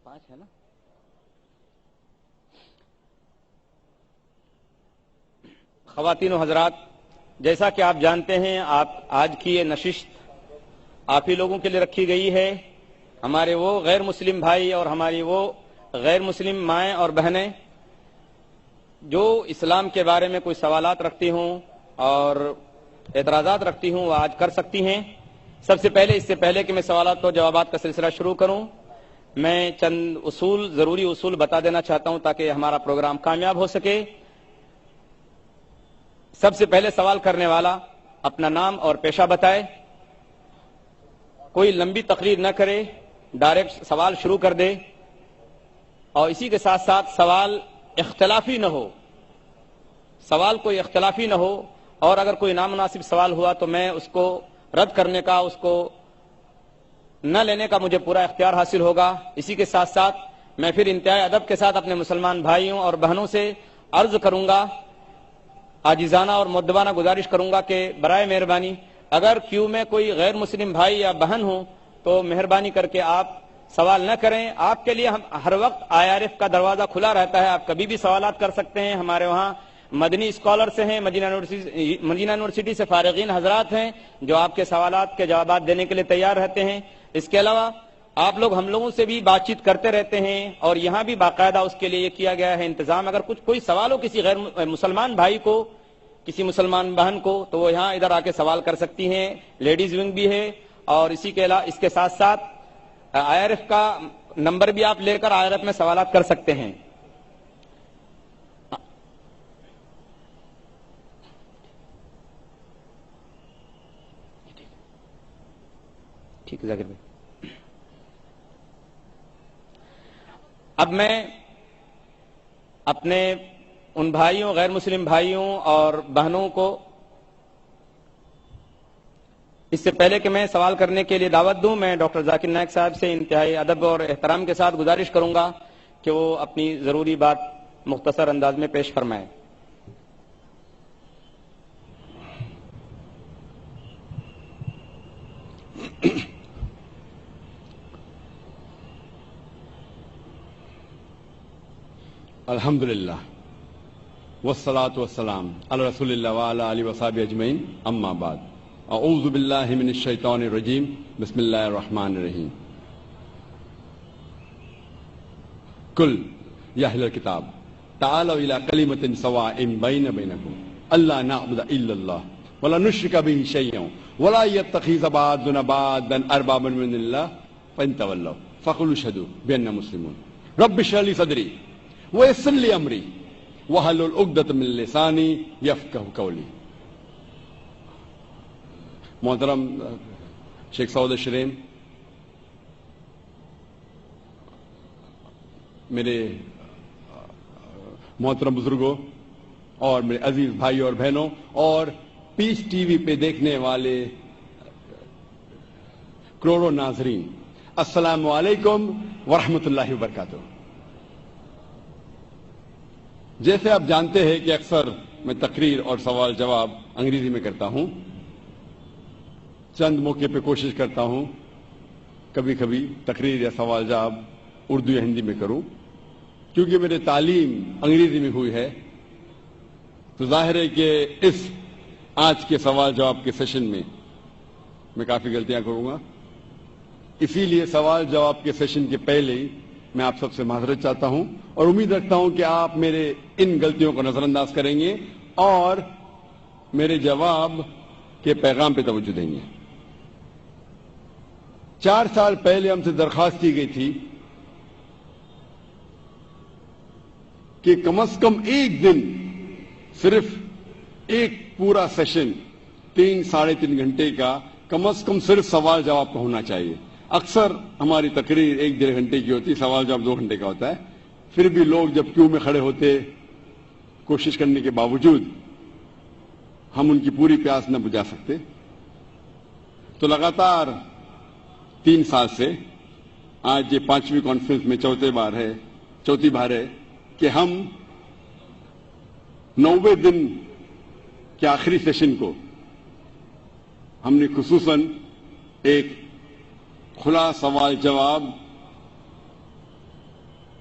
5 ہے نا. خواتین و حضرات، جیسا کہ آپ جانتے ہیں، آج کی یہ نشست آپ ہی لوگوں کے لیے رکھی گئی ہے. ہمارے وہ غیر مسلم بھائی اور ہماری وہ غیر مسلم مائیں اور بہنیں جو اسلام کے بارے میں کوئی سوالات رکھتی ہوں اور اعتراضات رکھتی ہوں وہ آج کر سکتی ہیں. سب سے پہلے، اس سے پہلے کہ میں سوالات و جوابات کا سلسلہ شروع کروں، میں چند ضروری اصول بتا دینا چاہتا ہوں تاکہ ہمارا پروگرام کامیاب ہو سکے. سب سے پہلے سوال کرنے والا اپنا نام اور پیشہ بتائے، کوئی لمبی تقریر نہ کرے، ڈائریکٹ سوال شروع کر دے، اور اسی کے ساتھ ساتھ سوال اختلافی نہ ہو. سوال کوئی اختلافی نہ ہو، اور اگر کوئی نامناسب سوال ہوا تو میں اس کو رد کرنے کا، اس کو نہ لینے کا مجھے پورا اختیار حاصل ہوگا. اسی کے ساتھ ساتھ میں پھر انتہائی ادب کے ساتھ اپنے مسلمان بھائیوں اور بہنوں سے عرض کروں گا، عاجزانہ اور مؤدبانہ گزارش کروں گا کہ برائے مہربانی اگر کیو میں کوئی غیر مسلم بھائی یا بہن ہو تو مہربانی کر کے آپ سوال نہ کریں. آپ کے لیے ہر وقت IRF کا دروازہ کھلا رہتا ہے، آپ کبھی بھی سوالات کر سکتے ہیں. ہمارے وہاں مدنی اسکالر سے ہیں، مدینہ یونیورسٹی سے فارغین حضرات ہیں جو آپ کے سوالات کے جوابات دینے کے لیے تیار رہتے ہیں. اس کے علاوہ آپ لوگ ہم لوگوں سے بھی بات چیت کرتے رہتے ہیں، اور یہاں بھی باقاعدہ اس کے لیے یہ کیا گیا ہے انتظام. اگر کوئی سوال ہو کسی غیر مسلمان بھائی کو، کسی مسلمان بہن کو، تو وہ یہاں ادھر آ کے سوال کر سکتی ہیں. لیڈیز ونگ بھی ہے، اور اس کے ساتھ ساتھ IRF کا نمبر بھی آپ لے کر IRF میں سوالات کر سکتے ہیں. ٹھیک ہے ذاکر بھائی. اب میں اپنے ان بھائیوں، غیر مسلم بھائیوں اور بہنوں کو اس سے پہلے کہ میں سوال کرنے کے لیے دعوت دوں، میں ڈاکٹر ذاکر نائک صاحب سے انتہائی ادب اور احترام کے ساتھ گزارش کروں گا کہ وہ اپنی ضروری بات مختصر انداز میں پیش فرمائیں. الحمدللہ والصلاة والسلام علی رسول اللہ وعلی آلہ وصحبہ اجمعین، اما بعد. اعوذ باللہ من الشیطان الرجیم، بسم اللہ الرحمن الرحیم. قل یا اہل الکتاب تعالوا الی کلمۃ سواء بین بینکم الا نعبد الا اللہ ولا نشرک به شیئا ولا یتخذ بعضنا بعضا اربابا من اللہ فان تولوا فقولوا اشهدوا بأننا مسلمون. رب اشرح لي صدری ويسر لي امری واحلل عقدۃ من لسانی یفقهوا قولی. محترم شیخ سعود شرین، میرے محترم بزرگوں اور میرے عزیز بھائیوں اور بہنوں، اور پیس ٹی وی پہ دیکھنے والے کروڑوں ناظرین، السلام علیکم ورحمۃ اللہ وبرکاتہ. جیسے آپ جانتے ہیں کہ اکثر میں تقریر اور سوال جواب انگریزی میں کرتا ہوں. چند موقع پہ کوشش کرتا ہوں کبھی کبھی تقریر یا سوال جواب اردو یا ہندی میں کروں. کیونکہ میری تعلیم انگریزی میں ہوئی ہے تو ظاہر ہے کہ اس آج کے سوال جواب کے سیشن میں کافی غلطیاں کروں گا. اسی لیے سوال جواب کے سیشن کے پہلے ہی میں آپ سب سے معذرت چاہتا ہوں، اور امید رکھتا ہوں کہ آپ میرے ان غلطیوں کو نظر انداز کریں گے اور میرے جواب کے پیغام پہ توجہ دیں گے. 4 سال پہلے ہم سے درخواست کی گئی تھی کہ کم از کم ایک دن صرف ایک پورا سیشن 3-3.5 گھنٹے کا کم از کم صرف سوال جواب کا ہونا چاہیے. اکثر ہماری تقریر 1-1.5 گھنٹے کی ہوتی، سوال جواب 2 گھنٹے کا ہوتا ہے. پھر بھی لوگ جب کیو میں کھڑے ہوتے، کوشش کرنے کے باوجود ہم ان کی پوری پیاس نہ بجھا سکتے. تو لگاتار 3 سال سے آج یہ 5ویں کانفرنس میں چوتھی بار ہے کہ ہم 90 دن کے آخری سیشن کو ہم نے خصوصاً ایک کھلا سوال جواب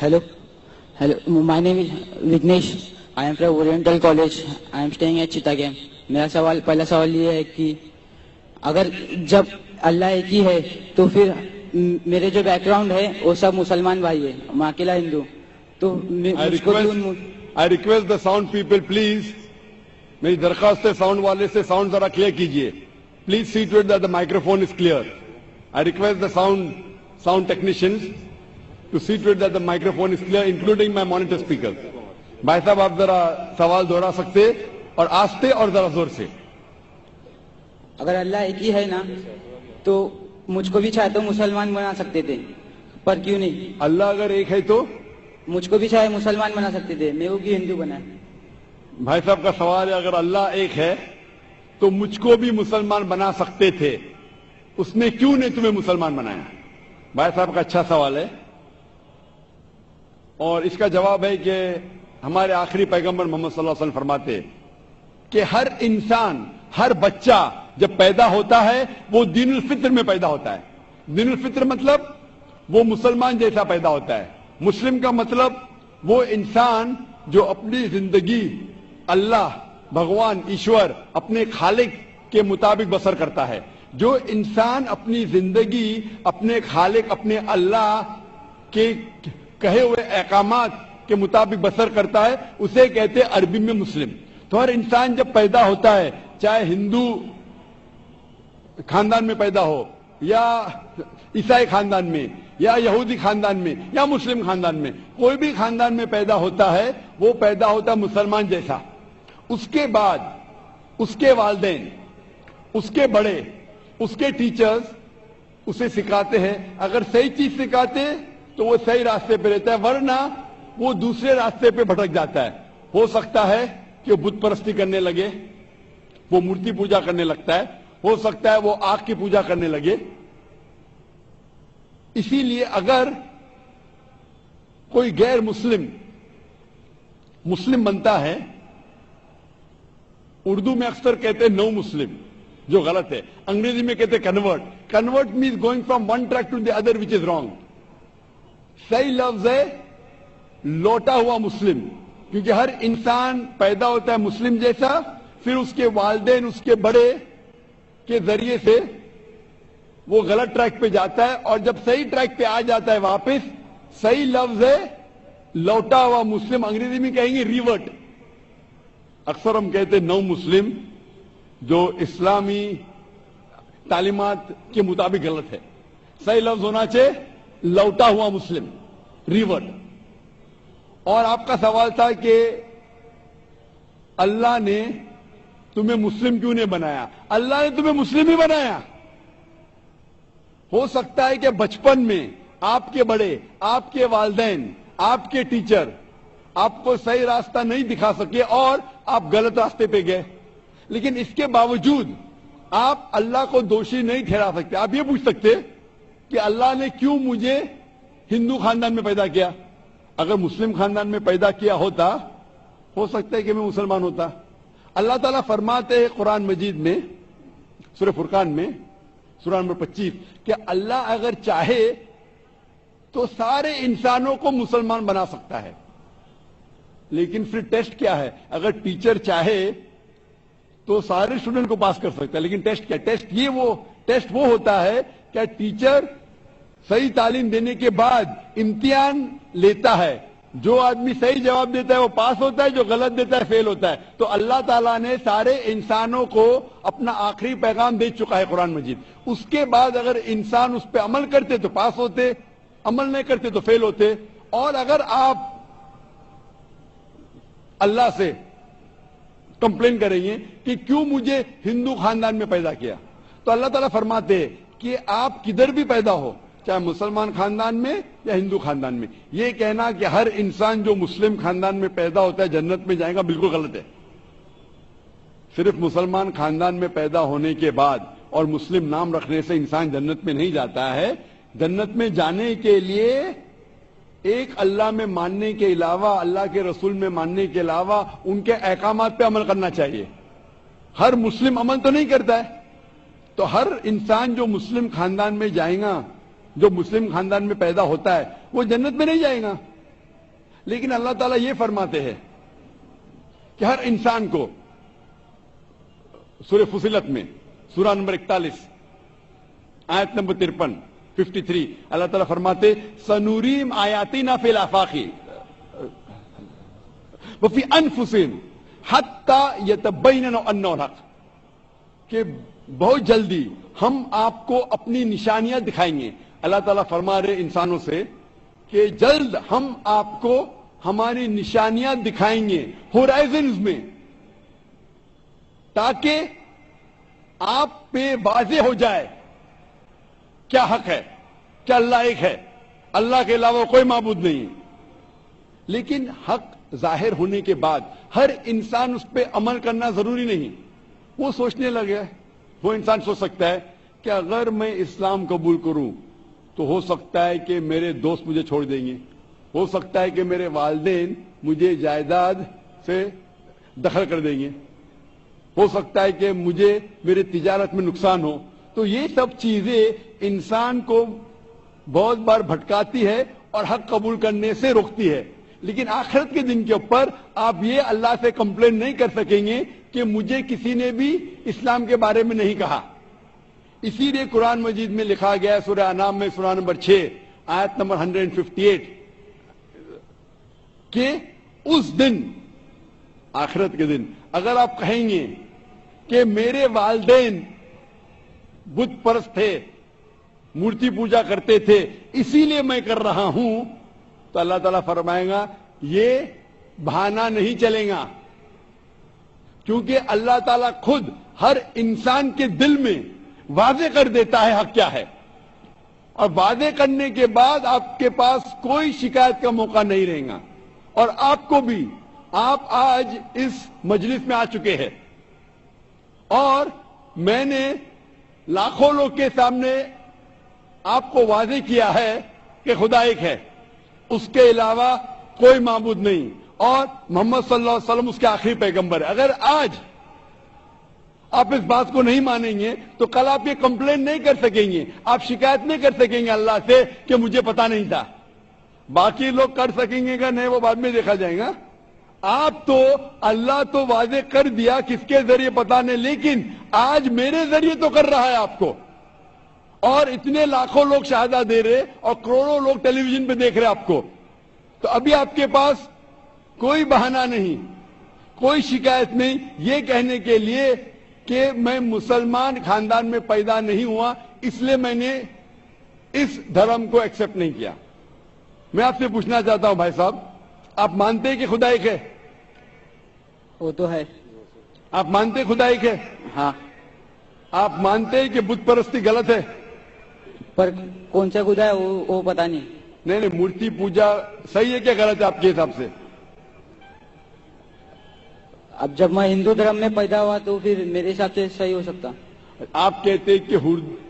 Hello, my name is Vignesh. I am from Oriental College. I am staying at Chittagam. میرا پہلا سوال یہ ہے کہ اگر جب اللہ ایک ہی ہے تو پھر میرے جو بیک گراؤنڈ ہے وہ سب مسلمان بھائی ہے، میں اکیلا ہندو، تو I request the sound people please. میری درخواست ہے ساؤنڈ والے سے ساؤنڈ ذرا کلیئر کیجئے. Please see to it that the microphone is clear. I request the sound technicians to see to it that the microphone is clear, including my monitor speaker. بھائی صاحب آپ ذرا سوال دوہرا سکتے اور آستے اور ذرا زور سے. اگر اللہ ایک ہی ہے نا تو مجھ کو بھی چاہے تو مسلمان بنا سکتے تھے، پر کیوں نہیں؟ اللہ اگر ایک ہے تو مجھ کو بھی چاہے مسلمان بنا سکتے تھے، میں وہ کیوں ہندو بنا؟ بھائی صاحب کا سوال ہے اگر اللہ ایک ہے تو مجھ کو بھی مسلمان بنا سکتے تھے، اس نے کیوں نہیں تمہیں مسلمان بنایا؟ بھائی صاحب کا اچھا سوال ہے، اور اس کا جواب ہے کہ ہمارے آخری پیغمبر محمد صلی اللہ علیہ وسلم فرماتے کہ ہر انسان، ہر بچہ جب پیدا ہوتا ہے وہ دین الفطر میں پیدا ہوتا ہے. دین الفطر مطلب وہ مسلمان جیسا پیدا ہوتا ہے. مسلم کا مطلب وہ انسان جو اپنی زندگی اللہ، بھگوان، ایشور، اپنے خالق کے مطابق بسر کرتا ہے. جو انسان اپنی زندگی اپنے خالق، اپنے اللہ کے کہے ہوئے احکامات کے مطابق بسر کرتا ہے اسے کہتے ہیں عربی میں مسلم. تو ہر انسان جب پیدا ہوتا ہے، چاہے ہندو خاندان میں پیدا ہو یا عیسائی خاندان میں یا یہودی خاندان میں یا مسلم خاندان میں، کوئی بھی خاندان میں پیدا ہوتا ہے وہ پیدا ہوتا ہے مسلمان جیسا. اس کے بعد اس کے والدین، اس کے بڑے، اس کے ٹیچرز اسے سکھاتے ہیں. اگر صحیح چیز سکھاتے تو وہ صحیح راستے پہ رہتا ہے، ورنہ وہ دوسرے راستے پہ بھٹک جاتا ہے. ہو سکتا ہے کہ وہ بت پرستی کرنے لگے، وہ مورتی پوجا کرنے لگتا ہے، ہو سکتا ہے وہ آگ کی پوجا کرنے لگے. اسی لیے اگر کوئی غیر مسلم بنتا ہے، اردو میں اکثر کہتے ہیں نو مسلم، جو غلط ہے. انگریزی میں کہتے ہیں convert. Convert means going from one track to the other which is wrong. صحیح لفظ ہے لوٹا ہوا مسلم، کیونکہ ہر انسان پیدا ہوتا ہے مسلم جیسا، پھر اس کے والدین، اس کے بڑے کے ذریعے سے وہ غلط ٹریک پہ جاتا ہے، اور جب صحیح ٹریک پہ آ جاتا ہے واپس، صحیح لفظ ہے لوٹا ہوا مسلم. انگریزی میں کہیں گے ریورٹ. اکثر ہم کہتے ہیں نو مسلم، جو اسلامی تعلیمات کے مطابق غلط ہے. صحیح لفظ ہونا چاہیے لوٹا ہوا مسلم، ریورٹ. اور آپ کا سوال تھا کہ اللہ نے تمہیں مسلم کیوں نہیں بنایا؟ اللہ نے تمہیں مسلم ہی بنایا. ہو سکتا ہے کہ بچپن میں آپ کے بڑے، آپ کے والدین، آپ کے ٹیچر آپ کو صحیح راستہ نہیں دکھا سکے اور آپ غلط راستے پہ گئے، لیکن اس کے باوجود آپ اللہ کو دوشی نہیں ٹھہرا سکتے. آپ یہ پوچھ سکتے کہ اللہ نے کیوں مجھے ہندو خاندان میں پیدا کیا؟ اگر مسلم خاندان میں پیدا کیا ہوتا ہو سکتا ہے کہ میں مسلمان ہوتا. اللہ تعالیٰ فرماتے ہیں قرآن مجید میں سورہ فرقان میں سورہ نمبر 25 کہ اللہ اگر چاہے تو سارے انسانوں کو مسلمان بنا سکتا ہے، لیکن پھر ٹیسٹ کیا ہے؟ اگر ٹیچر چاہے تو سارے اسٹوڈنٹ کو پاس کر سکتا ہے، لیکن ٹیسٹ کیا؟ ٹیسٹ وہ ہوتا ہے کہ ٹیچر صحیح تعلیم دینے کے بعد امتحان لیتا ہے. جو آدمی صحیح جواب دیتا ہے وہ پاس ہوتا ہے، جو غلط دیتا ہے فیل ہوتا ہے. تو اللہ تعالیٰ نے سارے انسانوں کو اپنا آخری پیغام دے چکا ہے قرآن مجید. اس کے بعد اگر انسان اس پہ عمل کرتے تو پاس ہوتے، عمل نہیں کرتے تو فیل ہوتے. اور اگر آپ اللہ سے کمپلین کریں گے کہ کیوں مجھے ہندو خاندان میں پیدا کیا، تو اللہ تعالیٰ فرماتے ہیں کہ آپ کدھر بھی پیدا ہو، چاہے مسلمان خاندان میں یا ہندو خاندان میں، یہ کہنا کہ ہر انسان جو مسلم خاندان میں پیدا ہوتا ہے جنت میں جائے گا، بالکل غلط ہے. صرف مسلمان خاندان میں پیدا ہونے کے بعد اور مسلم نام رکھنے سے انسان جنت میں نہیں جاتا ہے. جنت میں جانے کے لیے ایک اللہ میں ماننے کے علاوہ، اللہ کے رسول میں ماننے کے علاوہ ان کے احکامات پہ عمل کرنا چاہیے. ہر مسلم عمل تو نہیں کرتا ہے، تو ہر انسان جو مسلم خاندان میں جائے گا، جو مسلم خاندان میں پیدا ہوتا ہے، وہ جنت میں نہیں جائے گا. لیکن اللہ تعالیٰ یہ فرماتے ہیں کہ ہر انسان کو سورہ فصلت میں سورہ نمبر 41 آیت نمبر 53 اللہ تعالیٰ فرماتے سنوریم آیاتنا فی الآفاق وفی انفسہم حتی یتبین انہ الحق، کہ بہت جلدی ہم آپ کو اپنی نشانیاں دکھائیں گے. اللہ تعالیٰ فرما رہے انسانوں سے کہ جلد ہم آپ کو ہماری نشانیاں دکھائیں گے ہورائزنز میں، تاکہ آپ پہ واضح ہو جائے کیا حق ہے، کیا اللہ ایک ہے، اللہ کے علاوہ کوئی معبود نہیں. لیکن حق ظاہر ہونے کے بعد ہر انسان اس پہ عمل کرنا ضروری نہیں. وہ سوچنے لگے، وہ انسان سوچ سکتا ہے کہ اگر میں اسلام قبول کروں تو ہو سکتا ہے کہ میرے دوست مجھے چھوڑ دیں گے، ہو سکتا ہے کہ میرے والدین مجھے جائیداد سے دخل کر دیں گے، ہو سکتا ہے کہ مجھے میرے تجارت میں نقصان ہو. تو یہ سب چیزیں انسان کو بہت بار بھٹکاتی ہے اور حق قبول کرنے سے روکتی ہے. لیکن آخرت کے دن کے اوپر آپ یہ اللہ سے کمپلین نہیں کر سکیں گے کہ مجھے کسی نے بھی اسلام کے بارے میں نہیں کہا. اسی لیے قرآن مجید میں لکھا گیا ہے سورہ انعام میں سورہ نمبر 6 آیت نمبر 158 کہ اس دن، آخرت کے دن، اگر آپ کہیں گے کہ میرے والدین بت پرست تھے، مورتی پوجا کرتے تھے، اسی لیے میں کر رہا ہوں، تو اللہ تعالیٰ فرمائے گا یہ بہانہ نہیں چلے گا، کیونکہ اللہ تعالیٰ خود ہر انسان کے دل میں واضح کر دیتا ہے حق کیا ہے، اور واضح کرنے کے بعد آپ کے پاس کوئی شکایت کا موقع نہیں رہے گا. اور آپ کو بھی، آپ آج اس مجلس میں آ چکے ہیں اور میں نے لاکھوں لوگ کے سامنے آپ کو واضح کیا ہے کہ خدا ایک ہے، اس کے علاوہ کوئی معبود نہیں، اور محمد صلی اللہ علیہ وسلم اس کے آخری پیغمبر ہے. اگر آج آپ اس بات کو نہیں مانیں گے تو کل آپ یہ کمپلین نہیں کر سکیں گے، آپ شکایت نہیں کر سکیں گے اللہ سے کہ مجھے پتا نہیں تھا. باقی لوگ کر سکیں گے کہ نہیں وہ بعد میں دیکھا جائے گا. آپ تو اللہ تو واضح کر دیا کس کے ذریعے پتا نہیں، لیکن آج میرے ذریعے تو کر رہا ہے آپ کو، اور اتنے لاکھوں لوگ شہادہ دے رہے اور کروڑوں لوگ ٹیلی ویژن پہ دیکھ رہے آپ کو. تو ابھی آپ کے پاس کوئی بہانہ نہیں، کوئی شکایت نہیں یہ کہنے کے لیے کہ میں مسلمان خاندان میں پیدا نہیں ہوا اس لیے میں نے اس دھرم کو ایکسپٹ نہیں کیا. میں آپ سے پوچھنا چاہتا ہوں بھائی صاحب، آپ مانتے ہیں کہ خدا ایک ہے؟ وہ تو ہے. آپ مانتے ہیں خدا ایک ہے؟ ہاں. آپ مانتے ہیں کہ بت پرستی غلط ہے؟ پر کون سا خدا ہے وہ پتا نہیں. نہیں، مورتی پوجا صحیح ہے کیا غلط ہے آپ کے حساب سے؟ اب جب میں ہندو دھرم میں پیدا ہوا تو پھر میرے حساب سے صحیح ہو سکتا. آپ کہتے ہیں کہ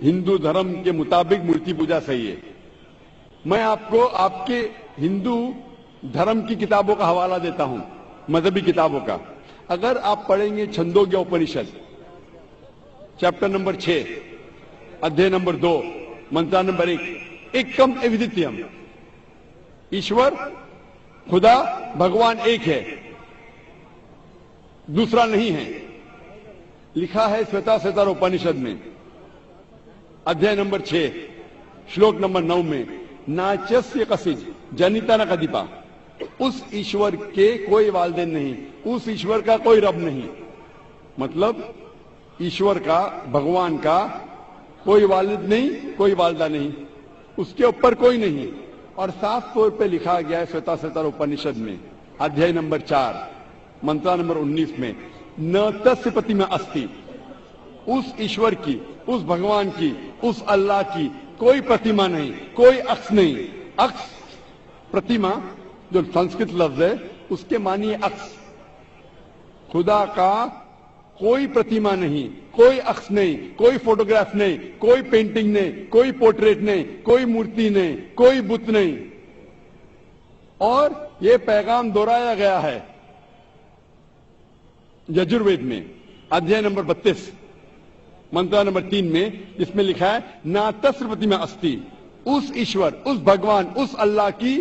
ہندو دھرم کے مطابق مورتی پوجا صحیح ہے. میں آپ کو آپ کے ہندو دھرم کی کتابوں کا حوالہ دیتا ہوں، مذہبی کتابوں کا. اگر آپ پڑھیں گے چھندوگیہ اپنشد چیپٹر نمبر 6 ادھیے نمبر 2 منتر نمبر 1، ایکم ایودتیم، ایشور خدا بھگوان ایک ہے، دوسرا نہیں ہے. لکھا ہے سویتا سیتار اپنشد میں ادھیے نمبر 6 شلوک نمبر 9 میں، ناچسیہ کسج جنیتا نہ کدیپا، اس ایشور کے کوئی والدین نہیں، اس ایشور کا کوئی رب نہیں. مطلب ایشور کا، بھگوان کا کوئی والد نہیں، کوئی والدہ نہیں، اس کے اوپر کوئی نہیں. اور صاف طور پہ لکھا گیا ہے سویتا سیتار اپنشد میں ادھیے نمبر 4 منتر نمبر 19 میں، ن تسیہ پرتیما استی، اس ایشور کی، اس بھگوان کی، اس اللہ کی کوئی پرتیما نہیں، کوئی عکس نہیں. عکس، پرتیما جو سنسکرت لفظ ہے اس کے معنی عکس. خدا کا کوئی پرتیما نہیں، کوئی عکس نہیں، کوئی فوٹوگراف نہیں، کوئی پینٹنگ نہیں، کوئی پورٹریٹ نہیں، کوئی مورتی نہیں، کوئی بت نہیں. اور یہ پیغام دہرایا گیا ہے یجروید میں ادھیے نمبر 32 منتر نمبر 3 میں، جس میں لکھا ہے نا تسیہ پرتیما استی، اس ایشور، اس بھگوان، اس اللہ کی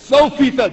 100%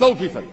100%,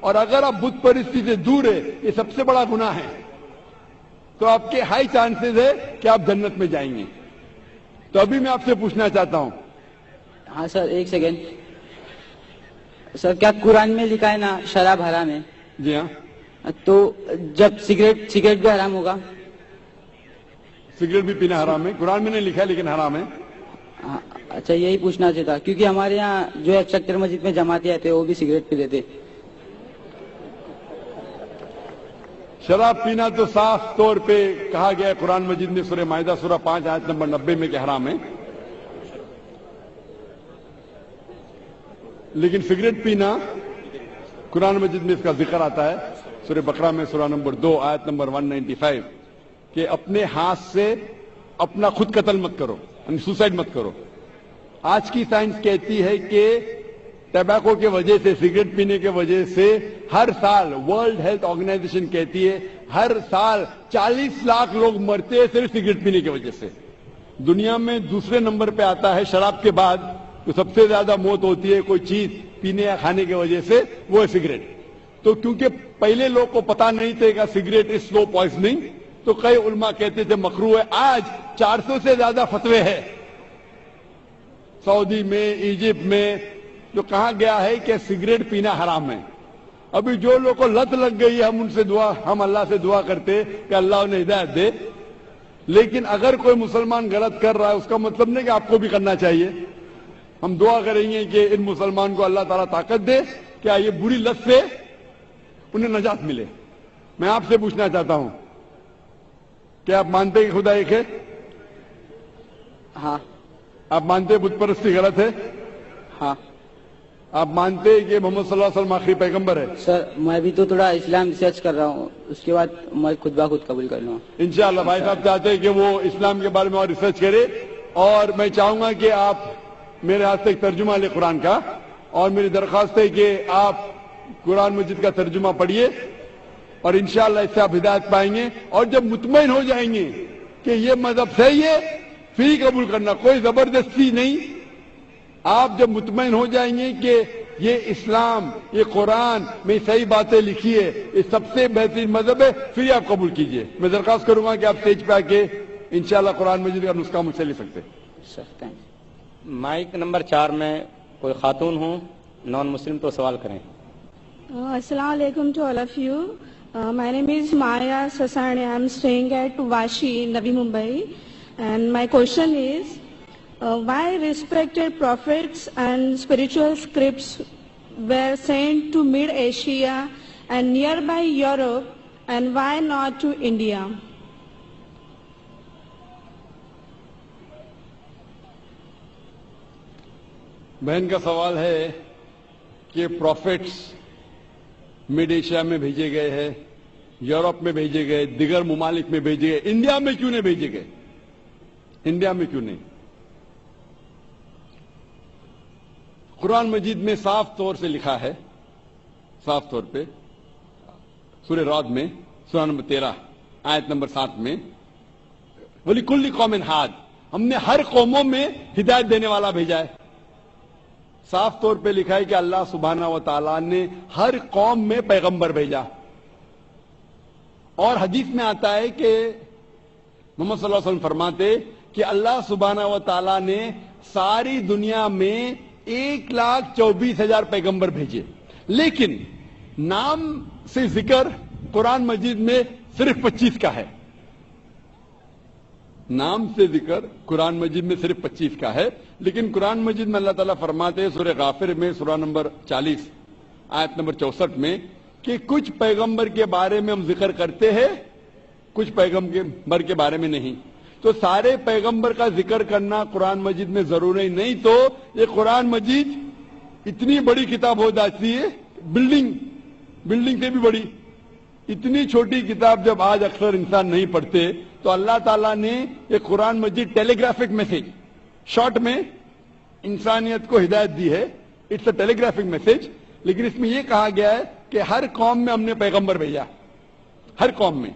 اور اگر آپ بت پرستی سے دور ہے، یہ سب سے بڑا گناہ ہے، تو آپ کے ہائی چانسز ہے کہ آپ جنت میں جائیں گے۔ تو ابھی میں آپ سے پوچھنا چاہتا ہوں، ہاں سر ایک سیکنڈ سر، کیا قرآن میں لکھا ہے نا شراب حرام ہے؟ جی ہاں، تو جب سگریٹ بھی حرام ہوگا؟ سگریٹ بھی پینا حرام ہے، قرآن میں نہیں لکھا ہے لیکن حرام ہے۔ اچھا یہی پوچھنا چاہتا کیونکہ ہمارے یہاں جو ایکسٹر مسجد میں جماعتی آتے وہ بھی سگریٹ پی لیتے۔ شراب پینا تو صاف طور پہ کہا گیا ہے قرآن مجید میں سورہ مائدہ سورہ 5 آیت نمبر 90 میں کہ حرام ہے، لیکن سگریٹ پینا قرآن مجید میں اس کا ذکر آتا ہے سورہ بقرہ میں سورہ نمبر 2 آیت نمبر 195 کہ اپنے ہاتھ سے اپنا خود قتل مت کرو، یعنی سوسائڈ مت کرو۔ آج کی سائنس کہتی ہے کہ ٹبیکو کے وجہ سے، سگریٹ پینے کے وجہ سے ہر سال ورلڈ ہیلتھ آرگنائزیشن کہتی ہے ہر سال 40 لاکھ لوگ مرتے ہیں صرف سگریٹ پینے کی وجہ سے۔ دنیا میں دوسرے نمبر پہ آتا ہے شراب کے بعد، تو سب سے زیادہ موت ہوتی ہے کوئی چیز پینے یا کھانے کی وجہ سے، وہ ہے سگریٹ۔ تو کیونکہ پہلے لوگ کو پتا نہیں تھے کہ سگریٹ از سلو پوائزننگ، تو کئی علماء کہتے تھے مکروہ ہے۔ آج 400 سے زیادہ فتوے ہیں سعودی میں، ایجپٹ میں، جو کہا گیا ہے کہ سگریٹ پینا حرام ہے۔ ابھی جو لوگ کو لت لگ گئی ہے ہم اللہ سے دعا کرتے کہ اللہ انہیں ہدایت دے، لیکن اگر کوئی مسلمان غلط کر رہا ہے اس کا مطلب نہیں کہ آپ کو بھی کرنا چاہیے۔ ہم دعا کریں گے کہ ان مسلمان کو اللہ تعالیٰ طاقت دے کہ یہ بری لت سے انہیں نجات ملے۔ میں آپ سے پوچھنا چاہتا ہوں، کیا آپ مانتے ہیں کہ خدا ایک ہے؟ ہاں۔ آپ مانتے ہیں بت پرستی غلط ہے؟ ہاں۔ آپ مانتے ہیں کہ محمد صلی اللہ علیہ وسلم آخری پیغمبر ہے؟ سر میں بھی تو تھوڑا اسلام ریسرچ کر رہا ہوں، اس کے بعد میں خود بخود قبول کر لوں گا انشاءاللہ۔ بھائی صاحب چاہتے ہیں کہ وہ اسلام کے بارے میں اور ریسرچ کرے، اور میں چاہوں گا کہ آپ میرے ہاتھ سے ایک ترجمہ لیں قرآن کا، اور میری درخواست ہے کہ آپ قرآن مجید کا ترجمہ پڑھیے، اور انشاءاللہ اس سے آپ ہدایت پائیں گے۔ اور جب مطمئن ہو جائیں گے کہ یہ مذہب صحیح ہے، پھر ہی قبول کرنا، کوئی زبردستی نہیں۔ آپ جب مطمئن ہو جائیں گے کہ یہ اسلام، یہ قرآن میں صحیح باتیں لکھی ہے، یہ سب سے بہترین مذہب ہے، پھر ہی آپ قبول کیجئے۔ میں درخواست کروں گا کہ آپ اسٹیج پہ آ کے انشاءاللہ قرآن مجید کا نسخہ مجھ سے لے سکتے ہیں۔ سر تھینک مائک نمبر 4 میں کوئی خاتون ہوں نان مسلم تو سوال کریں۔ Assalamu alaikum to all of you. My name is Maya Sasani. I am staying at Vashi, Navi Mumbai. And my question is, why respected prophets and spiritual scripts were sent to Mid-Asia and nearby Europe, and why not to India? بہن کا سوال ہے کہ prophets mid Asia میں بھیجے گئے ہیں، Europe میں بھیجے گئے، دیگر ممالک میں بھیجے گئے، انڈیا میں کیوں نہیں بھیجے گئے؟ انڈیا میں کیوں نہیں؟ قرآن مجید میں صاف طور سے لکھا ہے، صاف طور پہ سورہ رعد میں سورہ نمبر 13 آیت نمبر 7 میں، وَلِكُلِّ قَوْمٍ ہَادٍ، ہم نے ہر قوموں میں ہدایت دینے والا بھیجا ہے۔ صاف طور پہ لکھا ہے کہ اللہ سبحانہ و تعالیٰ نے ہر قوم میں پیغمبر بھیجا، اور حدیث میں آتا ہے کہ محمد صلی اللہ علیہ وسلم فرماتے کہ اللہ سبحانہ و تعالیٰ نے ساری دنیا میں 1,24,000 پیغمبر بھیجے، لیکن نام سے ذکر قرآن مجید میں صرف 25 کا ہے۔ نام سے ذکر قرآن مجید میں صرف 25 کا ہے، لیکن قرآن مجید میں اللہ تعالیٰ فرماتے ہیں سورہ غافر میں سورہ نمبر 40 آیت نمبر 64 میں کہ کچھ پیغمبر کے بارے میں ہم ذکر کرتے ہیں، کچھ پیغمبر کے بارے میں نہیں۔ تو سارے پیغمبر کا ذکر کرنا قرآن مجید میں ضروری نہیں، تو یہ قرآن مجید اتنی بڑی کتاب ہو جاتی ہے، بلڈنگ سے بھی بڑی۔ اتنی چھوٹی کتاب جب آج اکثر انسان نہیں پڑھتے، تو اللہ تعالیٰ نے یہ Quran Majeed telegraphic message short میں انسانیت کو ہدایت دی ہے، it's a telegraphic message, لیکن اس میں یہ کہا گیا ہے کہ ہر قوم میں ہم نے پیغمبر بھیجا، ہر قوم میں،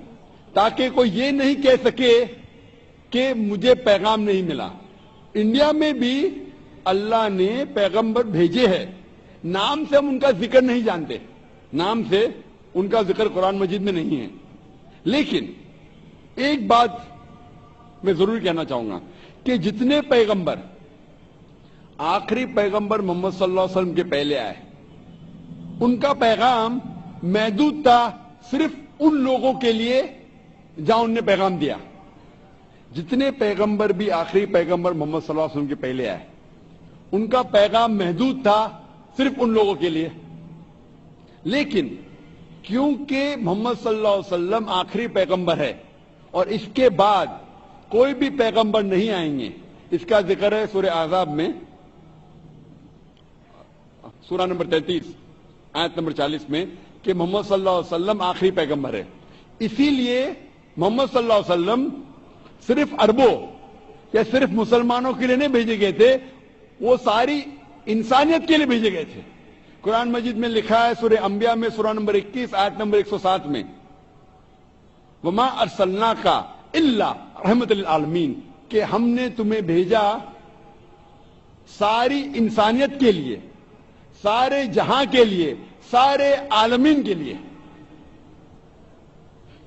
تاکہ کوئی یہ نہیں کہہ سکے کہ مجھے پیغام نہیں ملا۔ انڈیا میں بھی اللہ نے پیغمبر بھیجے ہیں، نام سے ہم ان کا ذکر نہیں جانتے، نام سے ان کا ذکر قرآن مجید میں نہیں ہے. لیکن ایک بات میں ضرور کہنا چاہوں گا کہ جتنے پیغمبر آخری پیغمبر محمد صلی اللہ علیہ وسلم کے پہلے آئے, ان کا پیغام محدود تھا صرف ان لوگوں کے لیے جہاں انہوں نے پیغام دیا. جتنے پیغمبر بھی آخری پیغمبر محمد صلی اللہ علیہ وسلم کے پہلے آئے, ان کا پیغام محدود تھا صرف ان لوگوں کے لیے. لیکن کیونکہ محمد صلی اللہ علیہ وسلم آخری پیغمبر ہے اور اس کے بعد کوئی بھی پیغمبر نہیں آئیں گے, اس کا ذکر ہے سورہ احزاب میں, سورہ نمبر 33 آیت نمبر 40 میں, کہ محمد صلی اللہ علیہ وسلم آخری پیغمبر ہے. اسی لیے محمد صلی اللہ علیہ وسلم صرف عربوں یا صرف مسلمانوں کے لیے نہیں بھیجے گئے تھے, وہ ساری انسانیت کے لیے بھیجے گئے تھے. قرآن مجید میں لکھا ہے سورہ انبیاء میں سورہ نمبر 21 آیت نمبر 107 میں, وَمَا أَرْسَلْنَاكَ إِلَّا رَحْمَةً لِلْعَالَمِينَ, کہ ہم نے تمہیں بھیجا ساری انسانیت کے لیے, سارے جہاں کے لیے, سارے عالمین کے لیے.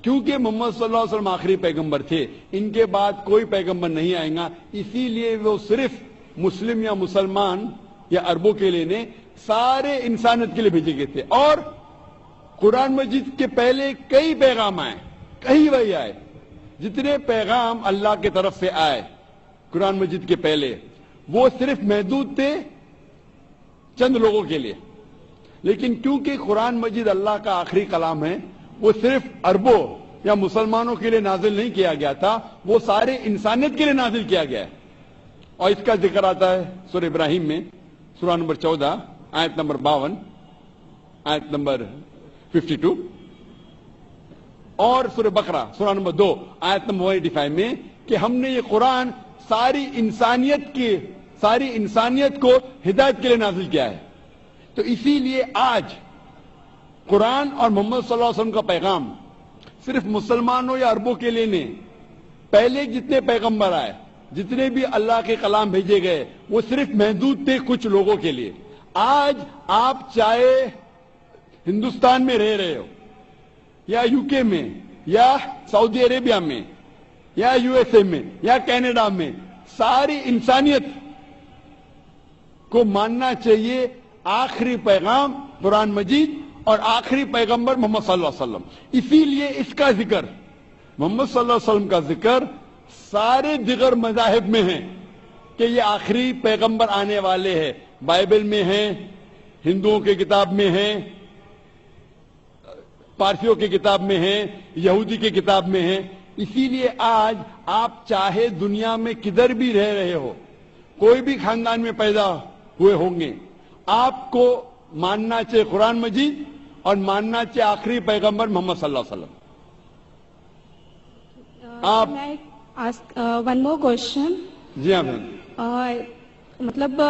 کیونکہ محمد صلی اللہ علیہ وسلم آخری پیغمبر تھے, ان کے بعد کوئی پیغمبر نہیں آئے گا, اسی لیے وہ صرف مسلم یا مسلمان یا عربوں کے لیے نہیں, سارے انسانیت کے لیے بھیجے گئے تھے. اور قرآن مجید کے پہلے کئی پیغام آئے, کئی وحی آئے. جتنے پیغام اللہ کی طرف سے آئے قرآن مجید کے پہلے, وہ صرف محدود تھے چند لوگوں کے لیے. لیکن کیونکہ قرآن مجید اللہ کا آخری کلام ہے, وہ صرف عربوں یا مسلمانوں کے لیے نازل نہیں کیا گیا تھا, وہ سارے انسانیت کے لیے نازل کیا گیا ہے. اور اس کا ذکر آتا ہے سورہ ابراہیم میں سورہ نمبر 14 آیت نمبر 52 آیت نمبر 52, اور سورہ بقرہ سورہ نمبر 2 آیت نمبر 185 میں, کہ ہم نے یہ قرآن ساری انسانیت کو ہدایت کے لیے نازل کیا ہے. تو اسی لیے آج قرآن اور محمد صلی اللہ علیہ وسلم کا پیغام صرف مسلمانوں یا عربوں کے لیے نہیں. پہلے جتنے پیغمبر آئے, جتنے بھی اللہ کے کلام بھیجے گئے, وہ صرف محدود تھے کچھ لوگوں کے لیے. آج آپ چاہے ہندوستان میں رہ رہے ہو, یا یو کے میں, یا سعودی عربیہ میں, یا یو ایس اے میں, یا کینیڈا میں, ساری انسانیت کو ماننا چاہیے آخری پیغام قرآن مجید اور آخری پیغمبر محمد صلی اللہ علیہ وسلم. اسی لیے اس کا ذکر, محمد صلی اللہ علیہ وسلم کا ذکر سارے دیگر مذاہب میں ہیں کہ یہ آخری پیغمبر آنے والے ہیں. بائبل میں ہیں, ہندوؤں کی کتاب میں ہیں, پارسیوں کی کتاب میں ہیں, یہودی کی کتاب میں ہیں. اسی لیے آج آپ چاہے دنیا میں کدھر بھی رہ رہے ہو, کوئی بھی خاندان میں پیدا ہوئے ہوں گے, آپ کو ماننا چاہیے قرآن مجید اور ماننا چاہیے آخری پیغمبر محمد صلی اللہ علیہ وسلم. آپ ون مور کوشچن. جی ہاں بہن. مطلب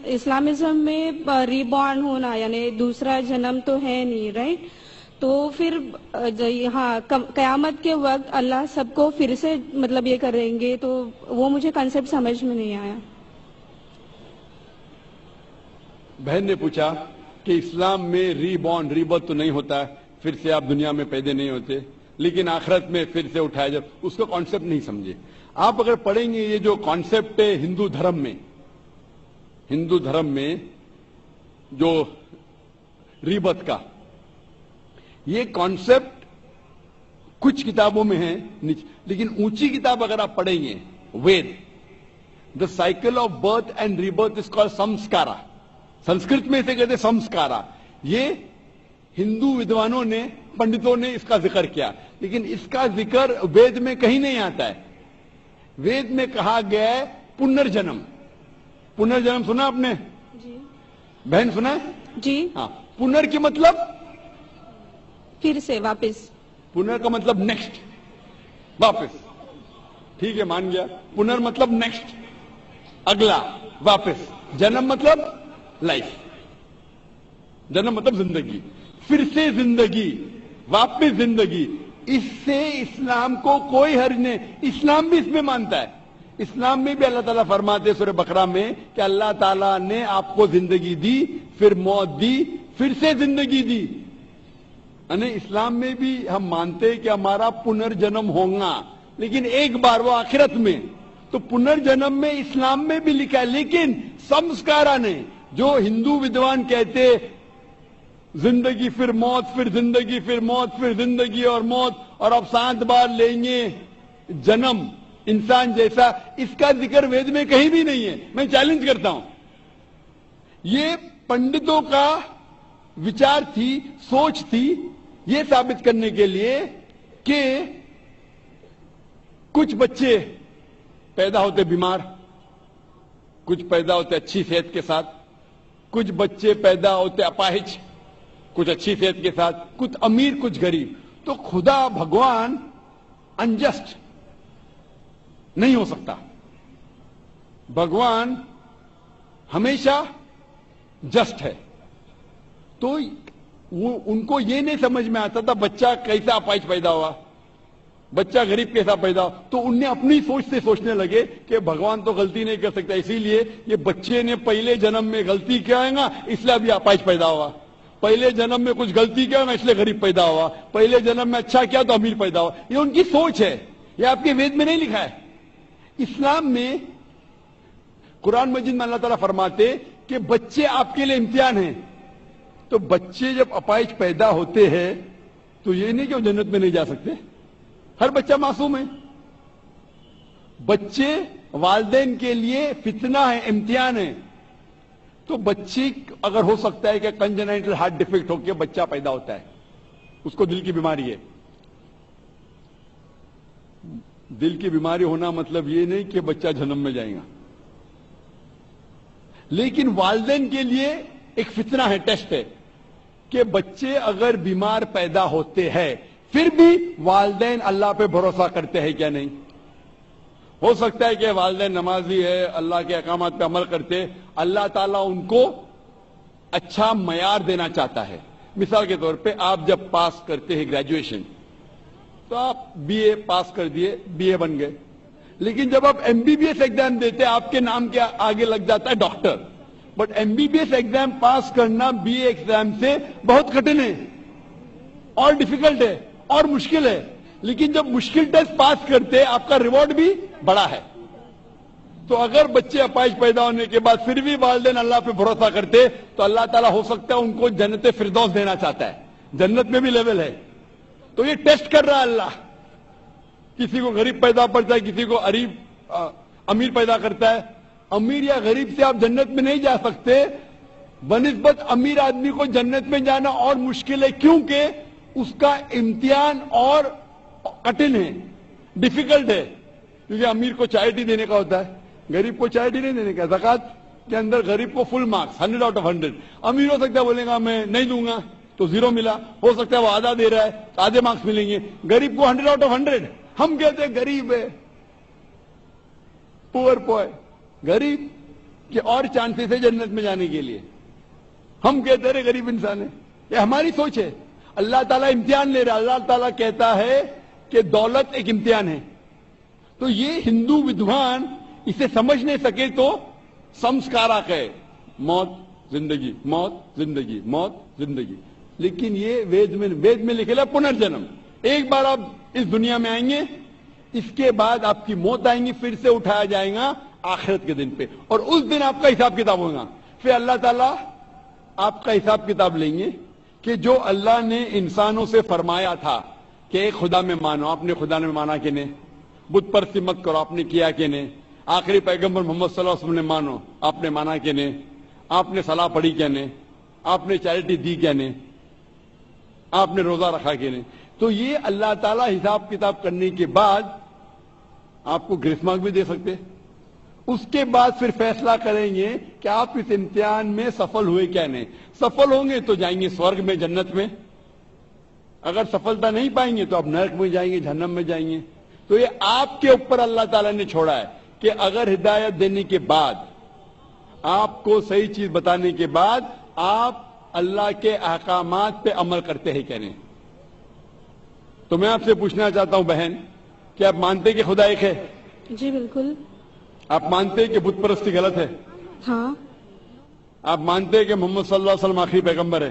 اسلامزم میں ری بورن ہونا یعنی دوسرا جنم تو ہے نہیں, رائٹ؟ تو پھر ہاں قیامت کے وقت اللہ سب کو پھر سے مطلب یہ کریں گے, تو وہ مجھے کنسیپٹ سمجھ میں نہیں آیا. بہن نے پوچھا کہ اسلام میں ری بورن, ری برتھ تو نہیں ہوتا, پھر سے آپ دنیا میں پیدا نہیں ہوتے, لیکن آخرت میں پھر سے اٹھایا جب, اس کا کانسیپٹ نہیں سمجھے. آپ اگر پڑھیں گے یہ جو کانسیپٹ ہے ہندو دھرم میں جو ری برتھ کا, یہ کانسیپٹ کچھ کتابوں میں ہے, لیکن اونچی کتاب اگر آپ پڑھیں گے Ved, the cycle of birth and rebirth is called samskara. Sanskrit میں اسے کہتے سمسکارا. یہ ہندو ودوانوں نے, پنڈتوں نے اس کا ذکر کیا, لیکن اس کا ذکر وید میں کہیں نہیں آتا ہے. وید میں کہا گیا ہے پنرجنم. پنرجنم سنا آپ نے؟ جی بہن سنا ہے؟ جی. ہاں. پنر کے مطلب پھر سے واپس. پنر کا مطلب نیکسٹ, واپس. ٹھیک ہے, مان گیا. پنر مطلب نیکسٹ, اگلا, واپس. جنم مطلب لائف. جنم مطلب زندگی, پھر سے زندگی, واپس زندگی. اس سے اسلام کو کوئی حرج نہیں. اسلام بھی اس میں مانتا ہے. اسلام میں بھی اللہ تعالیٰ فرماتے سورہ بقرہ میں کہ اللہ تعالیٰ نے آپ کو زندگی دی, پھر موت دی, پھر سے زندگی دی. یعنی اسلام میں بھی ہم مانتے ہیں کہ ہمارا پنرجنم ہوگا, لیکن ایک بار وہ آخرت میں. تو پنرجنم میں اسلام میں بھی لکھا ہے, لیکن سمسکارا نے, جو ہندو ودوان کہتے زندگی پھر موت, پھر زندگی, پھر موت, پھر زندگی اور موت, اور اب 7 بار لیں گے جنم انسان جیسا, اس کا ذکر وید میں کہیں بھی نہیں ہے. میں چیلنج کرتا ہوں, یہ پنڈتوں کا وچار تھی, سوچ تھی, یہ ثابت کرنے کے لیے کہ کچھ بچے پیدا ہوتے بیمار, کچھ پیدا ہوتے اچھی صحت کے ساتھ, کچھ بچے پیدا ہوتے اپاہج, کچھ اچھی صحت کے ساتھ, کچھ امیر کچھ غریب. تو خدا بھگوان انجسٹ نہیں ہو سکتا. بھگوان ہمیشہ جسٹ ہے. تو وہ ان کو یہ نہیں سمجھ میں آتا تھا بچہ کیسا اپاہج پیدا ہوا, بچہ غریب کیسا پیدا ہوا. تو ان نے اپنی سوچ سے سوچنے لگے کہ بھگوان تو غلطی نہیں کر سکتا, اسی لیے یہ بچے نے پہلے جنم میں غلطی کیا ہے گا, اس لیے ابھی اپاہج پیدا ہوا. پہلے جنم میں کچھ غلطی کیا نا, اس لیے غریب پیدا ہوا. پہلے جنم میں اچھا کیا تو امیر پیدا ہوا. یہ ان کی سوچ ہے, یہ آپ کے وید میں نہیں لکھا ہے. اسلام میں قرآن مجید میں اللہ تعالیٰ فرماتے کہ بچے آپ کے لیے امتحان ہیں. تو بچے جب اپاہج پیدا ہوتے ہیں تو یہ نہیں کہ وہ جنت میں نہیں جا سکتے, ہر بچہ معصوم ہے. بچے والدین کے لیے فتنہ ہے, امتحان ہے. تو بچے اگر ہو سکتا ہے کہ کنجنائٹل ہارٹ ڈیفیکٹ ہو کے بچہ پیدا ہوتا ہے, اس کو دل کی بیماری ہے. دل کی بیماری ہونا مطلب یہ نہیں کہ بچہ جنم میں جائے گا, لیکن والدین کے لیے ایک فتنہ ہے, ٹیسٹ ہے کہ بچے اگر بیمار پیدا ہوتے ہیں پھر بھی والدین اللہ پہ بھروسہ کرتے ہیں کیا نہیں. ہو سکتا ہے کہ والدین نمازی ہے, اللہ کے احکامات پہ عمل کرتے, اللہ تعالیٰ ان کو اچھا معیار دینا چاہتا ہے. مثال کے طور پہ آپ جب پاس کرتے ہیں گریجویشن تو آپ بی اے پاس کر دیے, بی اے بن گئے, لیکن جب آپ M B B S exam دیتے آپ کے نام کے آگے لگ جاتا ہے doctor. But M B B S exam pass کرنا بی اے ایگزام سے بہت کٹھن ہے اور ڈیفیکلٹ ہے اور مشکل ہے, لیکن جب مشکل ٹیسٹ پاس کرتے آپ کا ریوارڈ بھی بڑا ہے. تو اگر بچے اپاہج پیدا ہونے کے بعد پھر بھی والدین اللہ پہ بھروسہ کرتے تو اللہ تعالیٰ ہو سکتا ہے ان کو جنت فردوس دینا چاہتا ہے. جنت میں بھی لیول ہے. تو یہ ٹیسٹ کر رہا ہے اللہ, کسی کو غریب پیدا پڑتا ہے, کسی کو امیر پیدا کرتا ہے. امیر یا غریب سے آپ جنت میں نہیں جا سکتے, بنسبت امیر آدمی کو جنت میں جانا اور مشکل ہے, کیونکہ اس کا امتحان اور کٹھن ہے, ڈیفیکلٹ ہے. کیونکہ امیر کو چیریٹی دینے کا ہوتا ہے, غریب کو چیریٹی نہیں دینے کا. زکات کے اندر غریب کو فل مارکس 100 آؤٹ آف 100. امیر ہو سکتا ہے بولے گا میں نہیں دوں گا تو 0 ملا, ہو سکتا ہے وہ آدھا دے رہا ہے آدھے مارکس ملیں گے. غریب کو 100 آؤٹ آف 100. ہم کہتے ہیں غریب ہے, پور بوائے, غریب کے اور چانسز ہے جنت میں جانے کے لیے. ہم کہتے ہیں غریب انسان ہے. یہ ہماری سوچ ہے. اللہ تعالیٰ امتحان لے رہا ہے. اللہ تعالیٰ کہتا ہے کہ دولت ایک امتحان ہے. تو یہ ہندو ودوان اسے سمجھ نہیں سکے تو سمسکارا کہے, موت زندگی, موت زندگی, موت زندگی. لیکن یہ وید میں لکھا پنرجنم. ایک بار آپ اس دنیا میں آئیں گے, اس کے بعد آپ کی موت آئیں گی, پھر سے اٹھایا جائے گا آخرت کے دن پہ, اور اس دن آپ کا حساب کتاب ہوگا. پھر اللہ تعالیٰ آپ کا حساب کتاب لیں گے کہ جو اللہ نے انسانوں سے فرمایا تھا کہ ایک خدا میں مانو, آپ نے خدا میں مانا کہ نہیں. بت پرستی مت کرو, آپ نے کیا کہ نہیں. آخری پیغمبر محمد صلی اللہ علیہ وسلم نے مانو, آپ نے مانا کہ نہیں. آپ نے صلاح پڑھی کیا نہیں, آپ نے چیریٹی دی کیا نہیں, آپ نے روزہ رکھا کہ نہیں. تو یہ اللہ تعالیٰ حساب کتاب کرنے کے بعد آپ کو گریس مارک بھی دے سکتے. اس کے بعد پھر فیصلہ کریں گے کہ آپ اس امتحان میں سفل ہوئے کیا نہیں. سفل ہوں گے تو جائیں گے سورگ میں, جنت میں. اگر سفلتا نہیں پائیں گے تو آپ نرک میں جائیں گے, جہنم میں جائیں گے. تو یہ آپ کے اوپر اللہ تعالیٰ نے چھوڑا ہے کہ اگر ہدایت دینے کے بعد, آپ کو صحیح چیز بتانے کے بعد آپ اللہ کے احکامات پہ عمل کرتے ہیں کیا نہیں. تو میں آپ سے پوچھنا چاہتا ہوں بہن, کہ آپ مانتے ہیں کہ خدا ایک ہے؟ جی بالکل. آپ مانتے ہیں کہ بت پرستی غلط ہے؟ ہاں. آپ مانتے ہیں کہ محمد صلی اللہ علیہ وسلم آخری پیغمبر ہے؟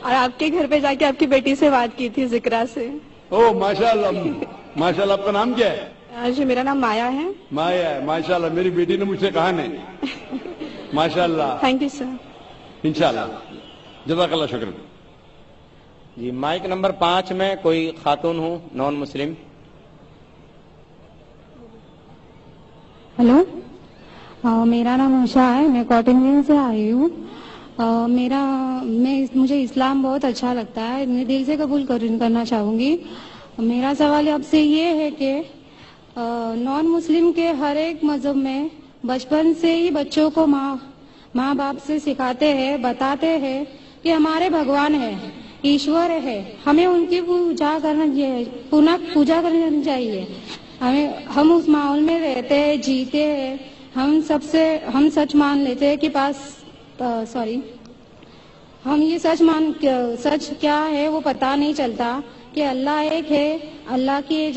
اور آپ کے گھر پہ جا کے آپ کی بیٹی سے بات کی تھی ذکرا سے. او ماشاءاللہ ماشاءاللہ. آپ کا نام کیا ہے؟ جی میرا نام مایا ہے. مایا ہے. ماشاءاللہ میری بیٹی نے مجھ سے کہا نہیں. ماشاءاللہ. Thank you sir. انشاءاللہ. جزاک اللہ. شکر. جی مائک نمبر 5 میں کوئی خاتون ہو نان مسلم. ہلو، میرا نام اوشا ہے. میں کاٹن ویل سے آئی ہوں. مجھے اسلام بہت اچھا لگتا ہے. میں دل سے قبول کرنا چاہوں گی. میرا سوال آپ سے یہ ہے کہ نان مسلم کے ہر ایک مذہب میں بچپن سے ہی بچوں کو ماں باپ سے سکھاتے ہیں، بتاتے ہیں کہ ہمارے بھگوان ہے، ایشور ہے، ہمیں ان کی پوجا کرنی چاہیے. ہم اس ماحول میں رہتے ہیں، جیتے ہیں. ہم سچ مان لیتے ہیں کہ ہم یہ سچ کیا ہے وہ پتہ نہیں چلتا کہ اللہ ایک ہے. اللہ کی